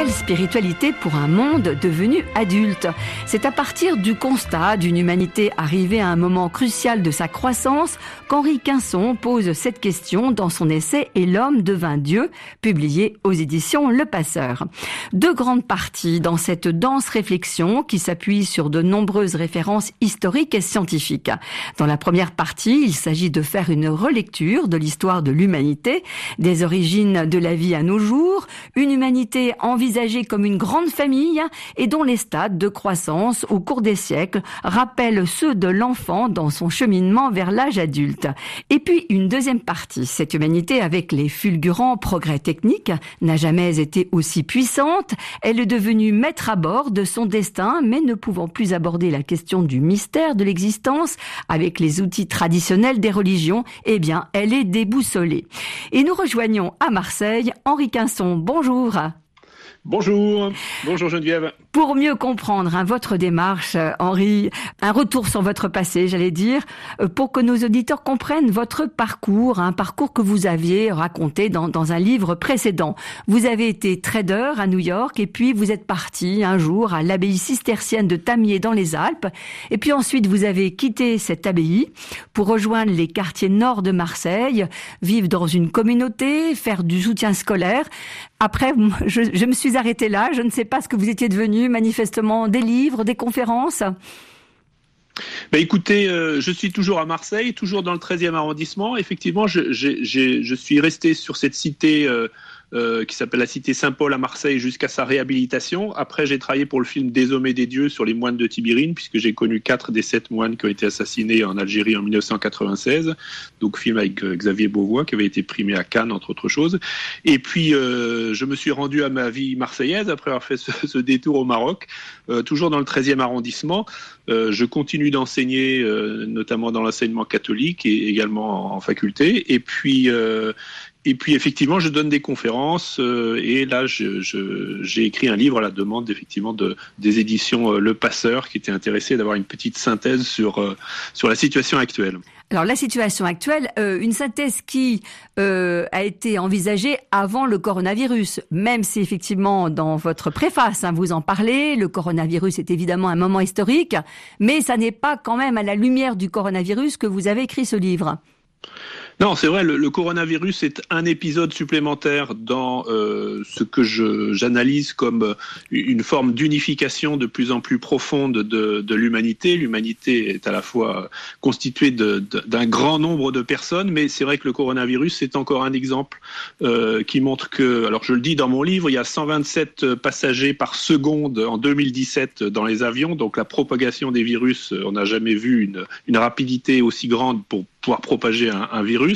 nouvelle spiritualité pour un monde devenu adulte. C'est à partir du constat d'une humanité arrivée à un moment crucial de sa croissance qu'Henri Quinson pose cette question dans son essai « Et l'homme devint Dieu », publié aux éditions Le Passeur. Deux grandes parties dans cette dense réflexion qui s'appuie sur de nombreuses références historiques et scientifiques. Dans la première partie, il s'agit de faire une relecture de l'histoire de l'humanité, des origines de la vie à nos jours, une humanité envisagée comme une grande famille et dont les stades de croissance au cours des siècles rappellent ceux de l'enfant dans son cheminement vers l'âge adulte. Et puis une deuxième partie, cette humanité avec les fulgurants progrès techniques n'a jamais été aussi puissante, elle est devenue maître à bord de son destin mais ne pouvant plus aborder la question du mystère de l'existence avec les outils traditionnels des religions, eh bien elle est déboussolée. Et nous rejoignons à Marseille Henri Quinson. Bonjour. Bonjour Geneviève. Pour mieux comprendre votre démarche, Henri, un retour sur votre passé, j'allais dire, pour que nos auditeurs comprennent votre parcours, un parcours que vous aviez raconté dans un livre précédent. Vous avez été trader à New York et puis vous êtes parti un jour à l'abbaye cistercienne de Tamier dans les Alpes. Et puis ensuite, vous avez quitté cette abbaye pour rejoindre les quartiers nord de Marseille, vivre dans une communauté, faire du soutien scolaire. Après, je me suis arrêtée là. Je ne sais pas ce que vous étiez devenu, manifestement, des livres, des conférences. Écoutez, je suis toujours à Marseille, toujours dans le 13e arrondissement. Effectivement, je suis resté sur cette cité qui s'appelle la cité Saint-Paul à Marseille jusqu'à sa réhabilitation. Après, j'ai travaillé pour le film Des hommes et des dieux sur les moines de Tibérine, puisque j'ai connu 4 des 7 moines qui ont été assassinés en Algérie en 1996. Donc, film avec Xavier Beauvois, qui avait été primé à Cannes, entre autres choses. Et puis, je me suis rendu à ma vie marseillaise après avoir fait ce détour au Maroc, toujours dans le 13e arrondissement. Je continue d'enseigner, notamment dans l'enseignement catholique et également en faculté. Et puis effectivement, je donne des conférences et là, j'ai écrit un livre à la demande effectivement des éditions Le Passeur, qui étaient intéressés d'avoir une petite synthèse sur la situation actuelle. Alors la situation actuelle, une synthèse qui a été envisagée avant le coronavirus, même si effectivement dans votre préface, vous en parlez, le coronavirus est évidemment un moment historique, mais ça n'est pas quand même à la lumière du coronavirus que vous avez écrit ce livre. Non, c'est vrai, le coronavirus est un épisode supplémentaire dans ce que j'analyse comme une forme d'unification de plus en plus profonde de l'humanité. L'humanité est à la fois constituée d'un grand nombre de personnes, mais c'est vrai que le coronavirus, c'est encore un exemple qui montre que, alors je le dis dans mon livre, il y a 127 passagers par seconde en 2017 dans les avions, donc la propagation des virus, on n'a jamais vu une rapidité aussi grande pour pouvoir propager un virus.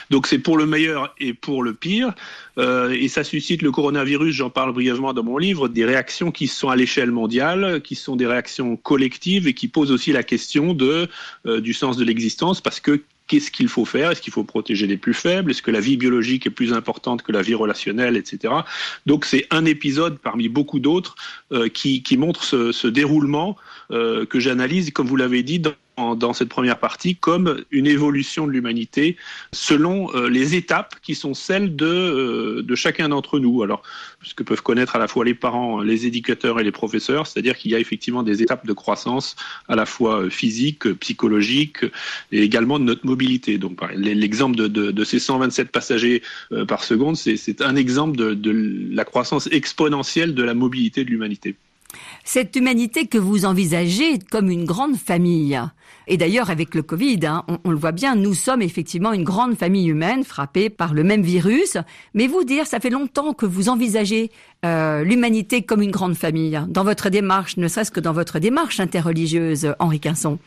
Donc c'est pour le meilleur et pour le pire. Et ça suscite, le coronavirus, j'en parle brièvement dans mon livre, des réactions qui sont à l'échelle mondiale, qui sont des réactions collectives et qui posent aussi la question du sens de l'existence, parce que qu'est-ce qu'il faut faire? Est-ce qu'il faut protéger les plus faibles? Est-ce que la vie biologique est plus importante que la vie relationnelle, etc. Donc c'est un épisode parmi beaucoup d'autres qui montre ce déroulement que j'analyse, comme vous l'avez dit, dans cette première partie, comme une évolution de l'humanité selon les étapes qui sont celles de chacun d'entre nous. Alors, ce que peuvent connaître à la fois les parents, les éducateurs et les professeurs, c'est-à-dire qu'il y a effectivement des étapes de croissance à la fois physique, psychologique et également de notre mobilité. Donc, l'exemple de ces 127 passagers par seconde, c'est un exemple de la croissance exponentielle de la mobilité de l'humanité. Cette humanité que vous envisagez comme une grande famille. Et d'ailleurs, avec le Covid, on le voit bien, nous sommes effectivement une grande famille humaine frappée par le même virus. Mais vous dire, ça fait longtemps que vous envisagez l'humanité comme une grande famille. Dans votre démarche, ne serait-ce que dans votre démarche interreligieuse, Henri Quinson.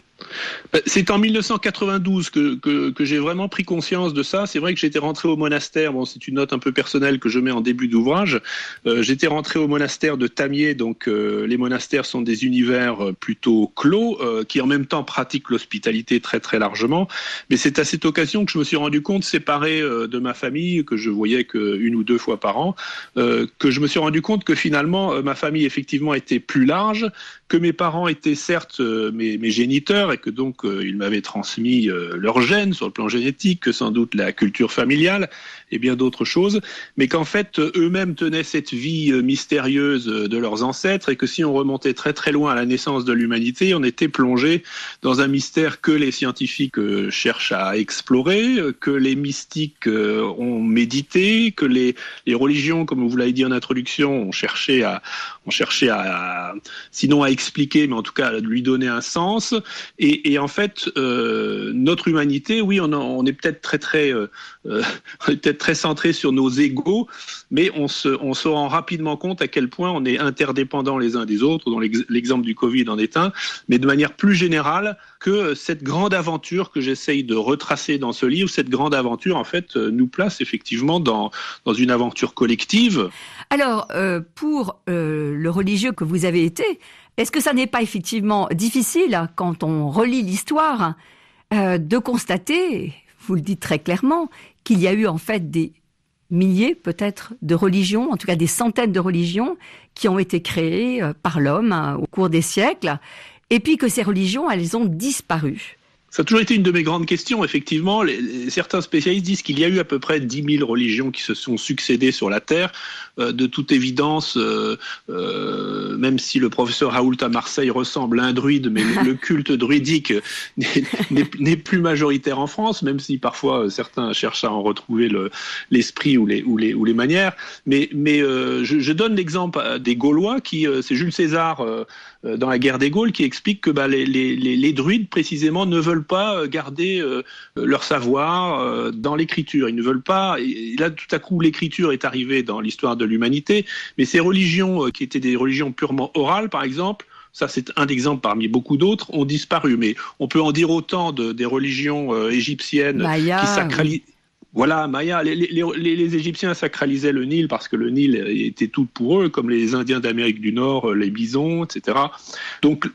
C'est en 1992 que j'ai vraiment pris conscience de ça. C'est vrai que j'étais rentré au monastère, bon, c'est une note un peu personnelle que je mets en début d'ouvrage. J'étais rentré au monastère de Tamier, donc les monastères sont des univers plutôt clos, qui en même temps pratiquent l'hospitalité très très largement. Mais c'est à cette occasion que je me suis rendu compte, séparé de ma famille, que je voyais qu'une ou deux fois par an, que je me suis rendu rendu compte que finalement, ma famille effectivement était plus large, que mes parents étaient certes mes géniteurs et que donc ils m'avaient transmis leurs gènes sur le plan génétique, que sans doute la culture familiale et bien d'autres choses, mais qu'en fait eux-mêmes tenaient cette vie mystérieuse de leurs ancêtres et que si on remontait très très loin à la naissance de l'humanité, on était plongé dans un mystère que les scientifiques cherchent à explorer, que les mystiques ont médité, que les religions, comme vous l'avez dit en introduction, ont cherché à sinon à expliquer, mais en tout cas à lui donner un sens. Et en fait, notre humanité, oui, on est peut-être très centré sur nos égos, mais on se rend rapidement compte à quel point on est interdépendants les uns des autres, dont l'exemple du Covid en est un, mais de manière plus générale, que cette grande aventure que j'essaye de retracer dans ce livre, cette grande aventure, en fait, nous place effectivement dans une aventure collective. Alors, pour le religieux que vous avez été, est-ce que ça n'est pas effectivement difficile, quand on relit l'histoire, de constater, vous le dites très clairement, qu'il y a eu en fait des milliers peut-être de religions, en tout cas des centaines de religions qui ont été créées par l'homme au cours des siècles, et puis que ces religions, elles ont disparu. Ça a toujours été une de mes grandes questions, effectivement. Certains spécialistes disent qu'il y a eu à peu près 10 000 religions qui se sont succédées sur la Terre. De toute évidence, même si le professeur Raoult à Marseille ressemble à un druide, mais le culte druidique n'est plus majoritaire en France, même si parfois certains cherchent à en retrouver l'esprit ou les manières. Mais je donne l'exemple des Gaulois, c'est Jules César dans la guerre des Gaules qui explique que les druides précisément ne veulent pas garder leur savoir dans l'écriture. Ils ne veulent pas. Et là, tout à coup, l'écriture est arrivée dans l'histoire de l'humanité. Mais ces religions qui étaient des religions purement orales, par exemple, ça c'est un exemple parmi beaucoup d'autres, ont disparu. Mais on peut en dire autant des religions égyptiennes Maya, qui sacralisent. Voilà, Maya, les Égyptiens sacralisaient le Nil parce que le Nil était tout pour eux, comme les Indiens d'Amérique du Nord, les bisons, etc. Donc,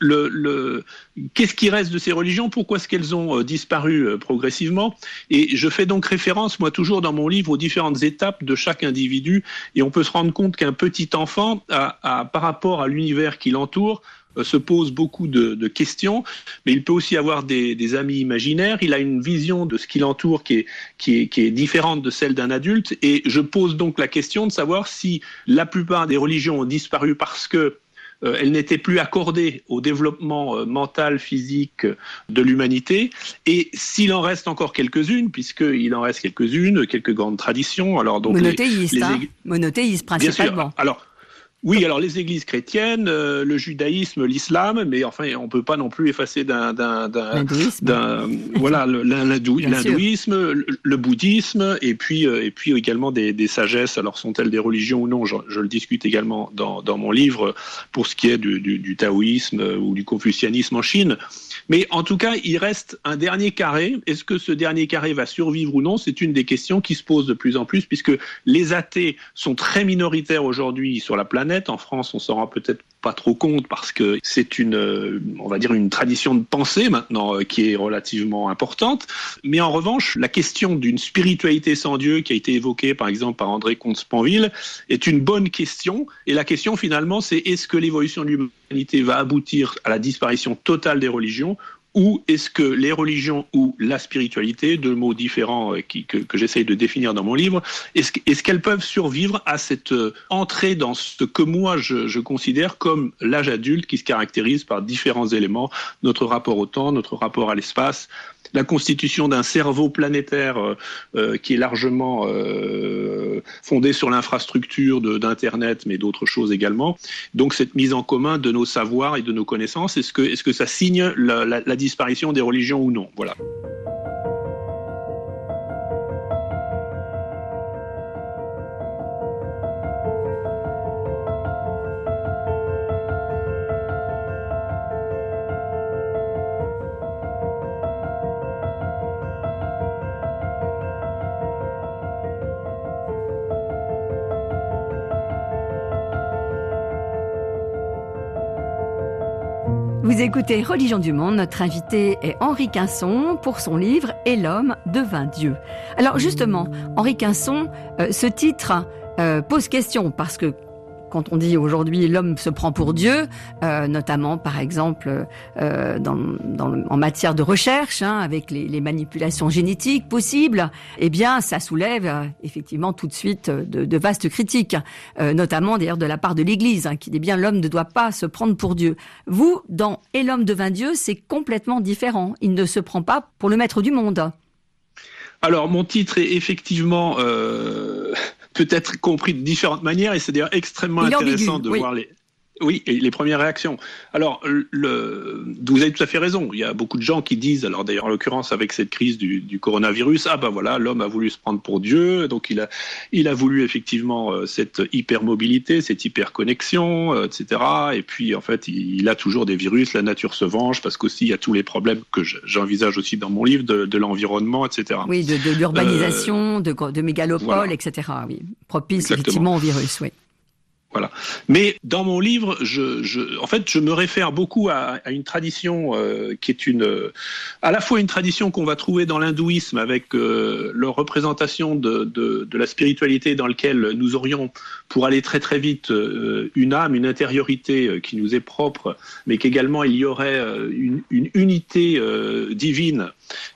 qu'est-ce qui reste de ces religions ? Pourquoi est-ce qu'elles ont disparu progressivement ? Et je fais donc référence, moi, toujours dans mon livre, aux différentes étapes de chaque individu. Et on peut se rendre compte qu'un petit enfant, par rapport à l'univers qui l'entoure, se pose beaucoup de questions, mais il peut aussi avoir des amis imaginaires. Il a une vision de ce qui l'entoure qui est différente de celle d'un adulte. Et je pose donc la question de savoir si la plupart des religions ont disparu parce que elles n'étaient plus accordées au développement mental, physique de l'humanité. Et s'il en reste encore quelques-unes, puisqu'il en reste quelques-unes, quelques grandes traditions. Alors donc monothéistes principalement. Bien sûr. Alors, oui, alors les églises chrétiennes, le judaïsme, l'islam, mais enfin on peut pas non plus effacer l'hindouisme, le bouddhisme, et puis également des sagesses. Alors sont-elles des religions ou non ? Je le discute également dans mon livre pour ce qui est du taoïsme ou du confucianisme en Chine. Mais en tout cas, il reste un dernier carré. Est-ce que ce dernier carré va survivre ou non ? C'est une des questions qui se posent de plus en plus, puisque les athées sont très minoritaires aujourd'hui sur la planète. En France, on s'en rend peut-être pas trop compte parce que c'est on va dire une tradition de pensée maintenant qui est relativement importante. Mais en revanche, la question d'une spiritualité sans Dieu qui a été évoquée par exemple par André Comte-Sponville est une bonne question. Et la question finalement, c'est est-ce que l'évolution de l'humanité va aboutir à la disparition totale des religions ? Ou est-ce que les religions ou la spiritualité, deux mots différents que j'essaye de définir dans mon livre, est-ce qu'elles peuvent survivre à cette entrée dans ce que moi je considère comme l'âge adulte qui se caractérise par différents éléments, notre rapport au temps, notre rapport à l'espace, la constitution d'un cerveau planétaire qui est largement fondé sur l'infrastructure d'Internet, mais d'autres choses également. Donc cette mise en commun de nos savoirs et de nos connaissances, est-ce que ça signe la disparition des religions ou non ? Voilà. Vous écoutez Religion du Monde, notre invité est Henri Quinson pour son livre « Et l'homme devint Dieu ». Alors justement, Henri Quinson, ce titre pose question parce que quand on dit aujourd'hui l'homme se prend pour Dieu, notamment par exemple en matière de recherche, avec les manipulations génétiques possibles, eh bien ça soulève effectivement tout de suite de vastes critiques, notamment d'ailleurs de la part de l'Église, qui dit bien l'homme ne doit pas se prendre pour Dieu. Vous, dans « Et l'homme devint Dieu », c'est complètement différent. Il ne se prend pas pour le maître du monde. Alors, mon titre est effectivement peut-être compris de différentes manières, et c'est d'ailleurs extrêmement intéressant de voir les premières réactions. Alors, vous avez tout à fait raison. Il y a beaucoup de gens qui disent, alors d'ailleurs en l'occurrence avec cette crise du coronavirus, voilà, l'homme a voulu se prendre pour Dieu, donc il a voulu effectivement cette hypermobilité, cette hyperconnexion, etc. Et puis en fait, il a toujours des virus, la nature se venge, parce qu'aussi il y a tous les problèmes que j'envisage aussi dans mon livre de l'environnement, etc. Oui, de l'urbanisation, de mégalopoles, voilà. Etc. Oui, propice effectivement au virus, oui. Voilà. Mais dans mon livre, en fait, je me réfère beaucoup à une tradition qui est à la fois une tradition qu'on va trouver dans l'hindouisme avec leur représentation de la spiritualité dans laquelle nous aurions, pour aller très très vite, une âme, une intériorité qui nous est propre, mais qu'également il y aurait une unité divine.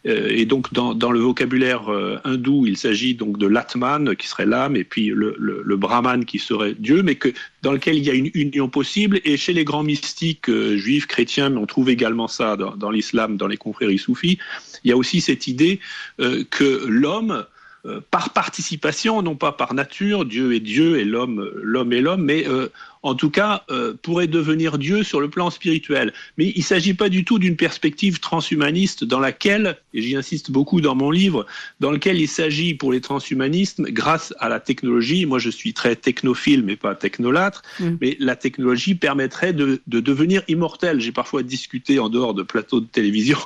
Et donc dans le vocabulaire hindou, il s'agit donc de l'Atman qui serait l'âme, et puis le Brahman qui serait Dieu, mais dans lequel il y a une union possible. Et chez les grands mystiques juifs, chrétiens, mais on trouve également ça dans l'islam, dans les confréries soufis, il y a aussi cette idée que l'homme, par participation, non pas par nature, Dieu est Dieu et l'homme est l'homme, mais en tout cas pourrait devenir Dieu sur le plan spirituel. Mais il ne s'agit pas du tout d'une perspective transhumaniste dans laquelle, et j'y insiste beaucoup dans mon livre, dans lequel il s'agit pour les transhumanistes, grâce à la technologie, moi je suis très technophile mais pas technolâtre, mais la technologie permettrait de devenir immortel. J'ai parfois discuté en dehors de plateaux de télévision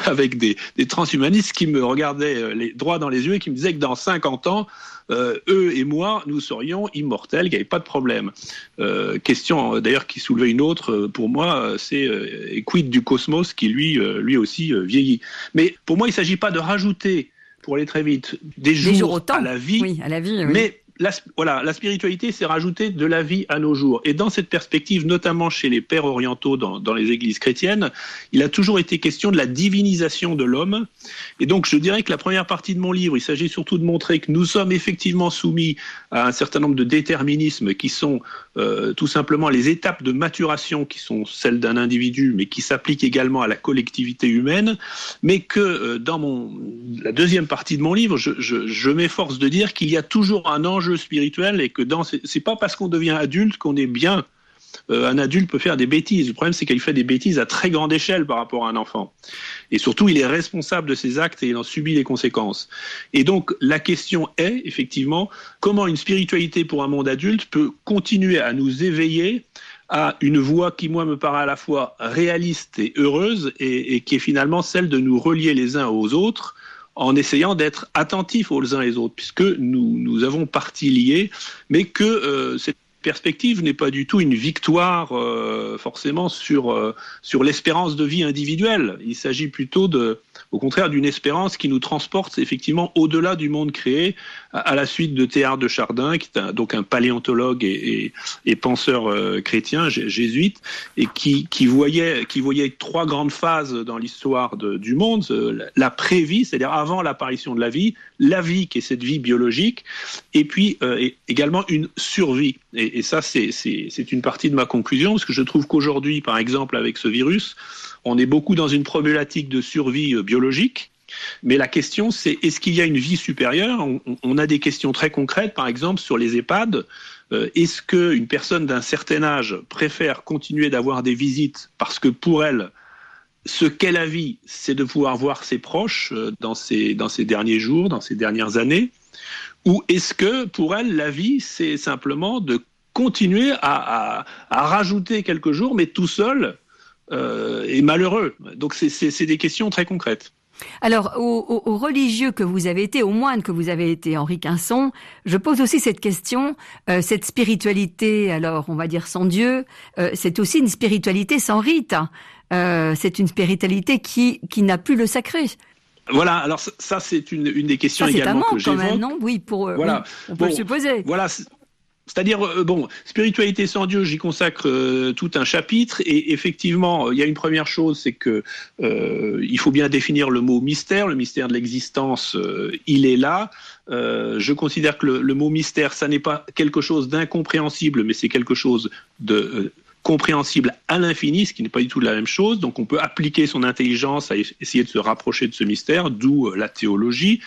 avec des transhumanistes qui me regardaient droit dans les yeux et qui me disaient que dans 50 ans, eux et moi, nous serions immortels, il n'y avait pas de problème. Question d'ailleurs qui soulevait une autre, pour moi, c'est quid du cosmos qui lui aussi vieillit. Mais pour moi, il ne s'agit pas de rajouter, pour aller très vite, des jours à la vie, oui, mais la spiritualité, c'est rajouter de la vie à nos jours. Et dans cette perspective, notamment chez les pères orientaux dans les églises chrétiennes, il a toujours été question de la divinisation de l'homme. Et donc, je dirais que la première partie de mon livre, il s'agit surtout de montrer que nous sommes effectivement soumis à un certain nombre de déterminismes qui sont tout simplement les étapes de maturation qui sont celles d'un individu, mais qui s'appliquent également à la collectivité humaine. Mais que dans la deuxième partie de mon livre, je m'efforce de dire qu'il y a toujours un enjeu spirituel et que c'est pas parce qu'on devient adulte qu'on est bien. Un adulte peut faire des bêtises. Le problème, c'est qu'il fait des bêtises à très grande échelle par rapport à un enfant. Et surtout, il est responsable de ses actes et il en subit les conséquences. Et donc, la question est, effectivement, comment une spiritualité pour un monde adulte peut continuer à nous éveiller à une voie qui, moi, me paraît à la fois réaliste et heureuse et qui est finalement celle de nous relier les uns aux autres en essayant d'être attentifs aux uns les autres, puisque nous avons partie liée, mais que cette perspective n'est pas du tout une victoire forcément sur l'espérance de vie individuelle. Il s'agit plutôt au contraire d'une espérance qui nous transporte effectivement au-delà du monde créé, à la suite de Théard de Chardin, qui est donc un paléontologue et penseur chrétien, jésuite, et qui voyait trois grandes phases dans l'histoire du monde, la pré-vie, c'est-à-dire avant l'apparition de la vie qui est cette vie biologique, et puis également une survie. Et ça, c'est une partie de ma conclusion, parce que je trouve qu'aujourd'hui, par exemple, avec ce virus, on est beaucoup dans une problématique de survie biologique, mais la question, c'est est-ce qu'il y a une vie supérieure ? On a des questions très concrètes, par exemple, sur les EHPAD. Est-ce qu'une personne d'un certain âge préfère continuer d'avoir des visites parce que pour elle, ce qu'est la vie, c'est de pouvoir voir ses proches dans ces derniers jours, dans ces dernières années ? Ou est-ce que pour elle, la vie, c'est simplement de continuer à rajouter quelques jours, mais tout seul et malheureux ? Donc c'est des questions très concrètes. Alors, aux religieux que vous avez été, aux moines que vous avez été, Henri Quinson, je pose aussi cette question, cette spiritualité, alors on va dire sans Dieu, c'est aussi une spiritualité sans rite, c'est une spiritualité qui n'a plus le sacré. Voilà, alors ça c'est une des questions également que j'évoque. C'est un manque quand même, non ? Oui, on peut le supposer. Voilà. C'est-à-dire, spiritualité sans Dieu, j'y consacre tout un chapitre, et effectivement, il y a une première chose, c'est que il faut bien définir le mot mystère. Le mystère de l'existence, il est là. Je considère que le mot mystère, ça n'est pas quelque chose d'incompréhensible, mais c'est quelque chose de compréhensible à l'infini, ce qui n'est pas du tout la même chose. Donc on peut appliquer son intelligence à essayer de se rapprocher de ce mystère, d'où la théologie.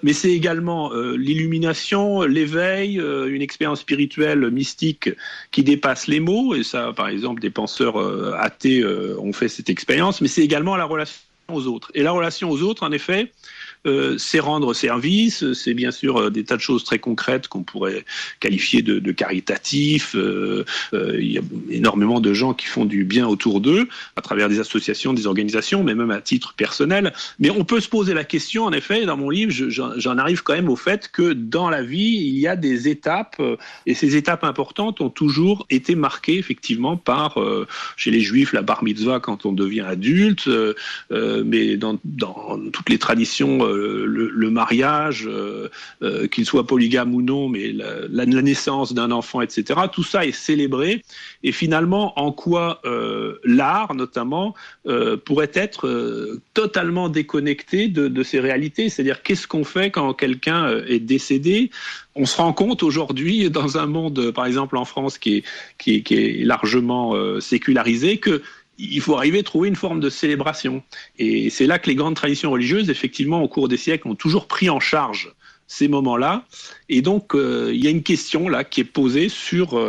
Mais c'est également l'illumination, l'éveil, une expérience spirituelle, mystique qui dépasse les mots. Et ça, par exemple, des penseurs athées ont fait cette expérience. Mais c'est également la relation aux autres. Et la relation aux autres, en effet, c'est rendre service, c'est bien sûr des tas de choses très concrètes qu'on pourrait qualifier de caritatifs. Il y a énormément de gens qui font du bien autour d'eux, à travers des associations, des organisations, mais même à titre personnel. Mais on peut se poser la question, en effet, dans mon livre, j'en arrive quand même au fait que dans la vie, il y a des étapes, et ces étapes importantes ont toujours été marquées, effectivement, par, chez les Juifs, la bar mitzvah quand on devient adulte, mais dans toutes les traditions, le mariage, qu'il soit polygame ou non, mais la naissance d'un enfant, etc. Tout ça est célébré. Et finalement, en quoi l'art, notamment, pourrait être totalement déconnecté de ces réalités. C'est-à-dire, qu'est-ce qu'on fait quand quelqu'un est décédé ? On se rend compte aujourd'hui, dans un monde, par exemple en France, qui est largement sécularisé, que il faut arriver à trouver une forme de célébration. Et c'est là que les grandes traditions religieuses, effectivement, au cours des siècles, ont toujours pris en charge ces moments-là. Et donc, il y a une question là qui est posée sur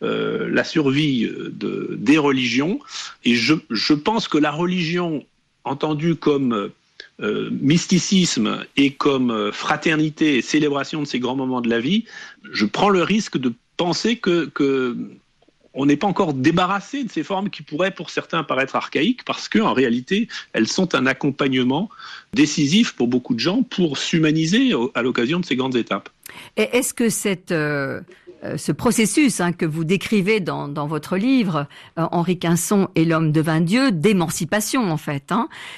la survie des religions. Et je pense que la religion, entendue comme mysticisme et comme fraternité et célébration de ces grands moments de la vie, je prends le risque de penser que on n'est pas encore débarrassé de ces formes qui pourraient pour certains paraître archaïques, parce qu'en réalité, elles sont un accompagnement décisif pour beaucoup de gens pour s'humaniser à l'occasion de ces grandes étapes. Et est-ce que ce processus que vous décrivez dans votre livre, Henri Quinson et l'homme devint Dieu, d'émancipation en fait,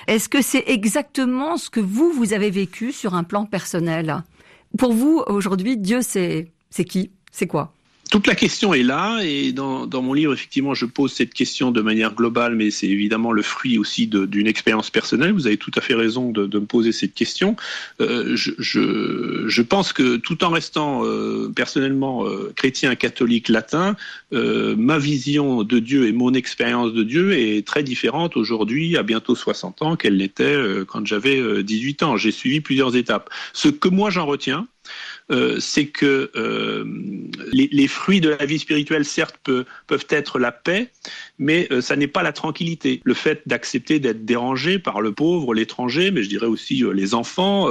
est-ce que c'est exactement ce que vous avez vécu sur un plan personnel ? Pour vous, aujourd'hui, Dieu, c'est qui ? C'est quoi ? Toute la question est là, et dans mon livre, effectivement, je pose cette question de manière globale, mais c'est évidemment le fruit aussi d'une expérience personnelle. Vous avez tout à fait raison de me poser cette question. Je pense que tout en restant personnellement chrétien, catholique, latin, ma vision de Dieu et mon expérience de Dieu est très différente aujourd'hui, à bientôt 60 ans, qu'elle l'était quand j'avais 18 ans. J'ai suivi plusieurs étapes. Ce que moi j'en retiens, c'est que les fruits de la vie spirituelle, certes, peuvent être la paix, mais ça n'est pas la tranquillité. Le fait d'accepter d'être dérangé par le pauvre, l'étranger, mais je dirais aussi les enfants,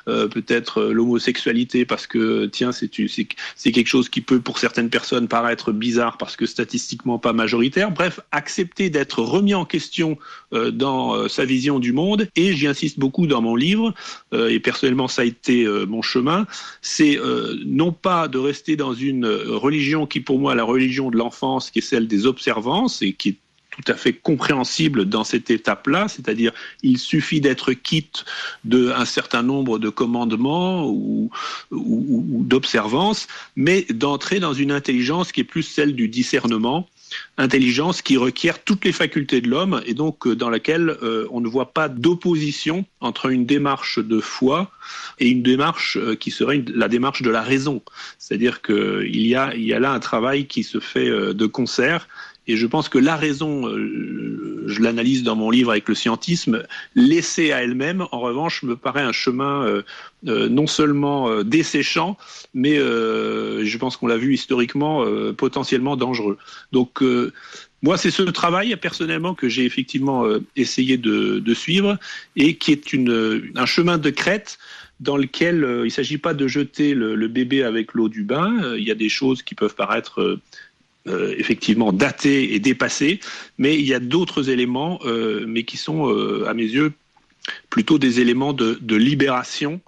peut-être l'homosexualité, parce que, tiens, c'est quelque chose qui peut, pour certaines personnes, paraître bizarre, parce que statistiquement pas majoritaire. Bref, accepter d'être remis en question dans sa vision du monde, et j'y insiste beaucoup dans mon livre, et personnellement ça a été mon chemin, c'est non pas de rester dans une religion qui, pour moi, est la religion de l'enfance, qui est celle des observances, et qui est tout à fait compréhensible dans cette étape-là, c'est-à-dire il suffit d'être quitte d'un certain nombre de commandements ou d'observances, mais d'entrer dans une intelligence qui est plus celle du discernement, intelligence qui requiert toutes les facultés de l'homme, et donc dans laquelle on ne voit pas d'opposition entre une démarche de foi et une démarche qui serait la démarche de la raison. C'est-à-dire qu'il y a là un travail qui se fait de concert. Et je pense que la raison, je l'analyse dans mon livre avec le scientisme, laissée à elle-même, en revanche, me paraît un chemin non seulement desséchant, mais je pense qu'on l'a vu historiquement, potentiellement dangereux. Donc, moi, c'est ce travail, personnellement, que j'ai effectivement essayé de suivre, et qui est un chemin de crête dans lequel il ne s'agit pas de jeter le bébé avec l'eau du bain. Il y a des choses qui peuvent paraître effectivement datés et dépassés, mais il y a d'autres éléments, mais qui sont, à mes yeux, plutôt des éléments de libération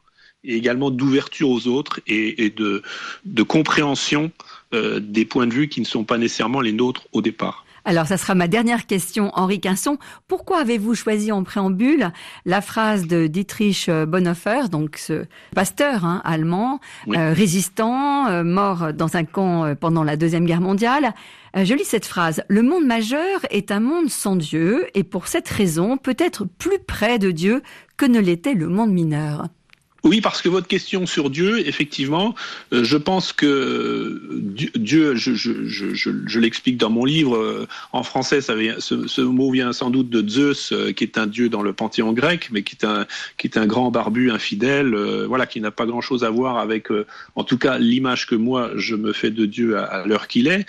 et également d'ouverture aux autres et de compréhension des points de vue qui ne sont pas nécessairement les nôtres au départ. Alors, ça sera ma dernière question, Henri Quinson. Pourquoi avez-vous choisi en préambule la phrase de Dietrich Bonhoeffer, donc ce pasteur allemand, oui, résistant, mort dans un camp pendant la Deuxième Guerre mondiale? Je lis cette phrase. « Le monde majeur est un monde sans Dieu et pour cette raison peut être plus près de Dieu que ne l'était le monde mineur. » Oui, parce que votre question sur Dieu, effectivement, je pense que Dieu, je l'explique dans mon livre, en français, ce mot vient sans doute de Zeus, qui est un dieu dans le panthéon grec, mais qui est un grand barbu infidèle, voilà, qui n'a pas grand-chose à voir avec, en tout cas, l'image que moi je me fais de Dieu à l'heure qu'il est.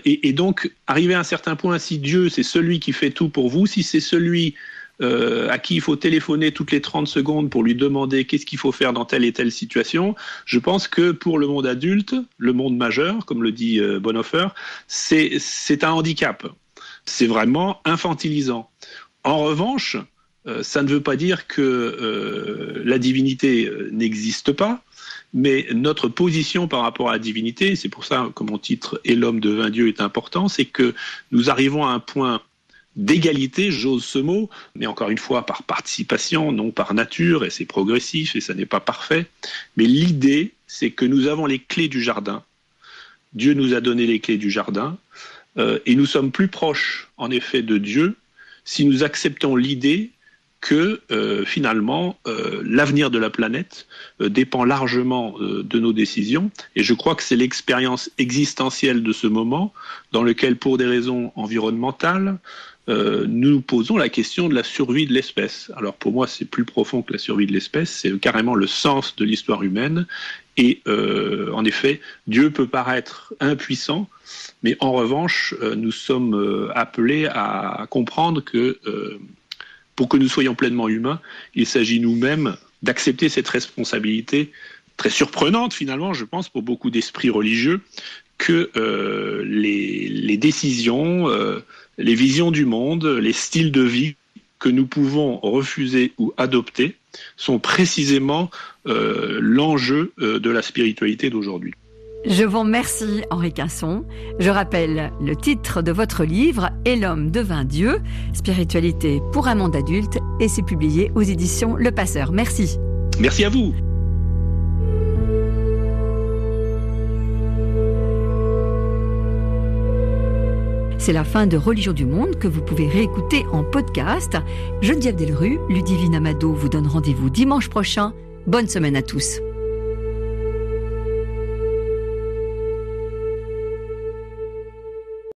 Et donc, arrivé à un certain point, si Dieu, c'est celui qui fait tout pour vous, si c'est celui à qui il faut téléphoner toutes les 30 secondes pour lui demander qu'est-ce qu'il faut faire dans telle et telle situation, je pense que pour le monde adulte, le monde majeur, comme le dit Bonhoeffer, c'est un handicap. C'est vraiment infantilisant. En revanche, ça ne veut pas dire que la divinité n'existe pas, mais notre position par rapport à la divinité, c'est pour ça que mon titre « Et l'homme devint Dieu » est important, c'est que nous arrivons à un point d'égalité, j'ose ce mot, mais encore une fois par participation, non par nature, et c'est progressif et ça n'est pas parfait. Mais l'idée, c'est que nous avons les clés du jardin. Dieu nous a donné les clés du jardin, et nous sommes plus proches, en effet, de Dieu si nous acceptons l'idée que finalement l'avenir de la planète dépend largement de nos décisions. Et je crois que c'est l'expérience existentielle de ce moment dans lequel, pour des raisons environnementales, nous nous posons la question de la survie de l'espèce. Alors pour moi, c'est plus profond que la survie de l'espèce, c'est carrément le sens de l'histoire humaine. Et en effet, Dieu peut paraître impuissant, mais en revanche, nous sommes appelés à comprendre que pour que nous soyons pleinement humains, il s'agit nous-mêmes d'accepter cette responsabilité très surprenante finalement, je pense, pour beaucoup d'esprits religieux, que les décisions, les visions du monde, les styles de vie que nous pouvons refuser ou adopter sont précisément l'enjeu de la spiritualité d'aujourd'hui. Je vous remercie, Henri Quinson. Je rappelle le titre de votre livre « Et l'homme devint Dieu, spiritualité pour un monde adulte » et c'est publié aux éditions Le Passeur. Merci. Merci à vous. C'est la fin de Religion du Monde que vous pouvez réécouter en podcast. Geneviève Delrue, Ludivine Amado vous donne rendez-vous dimanche prochain. Bonne semaine à tous.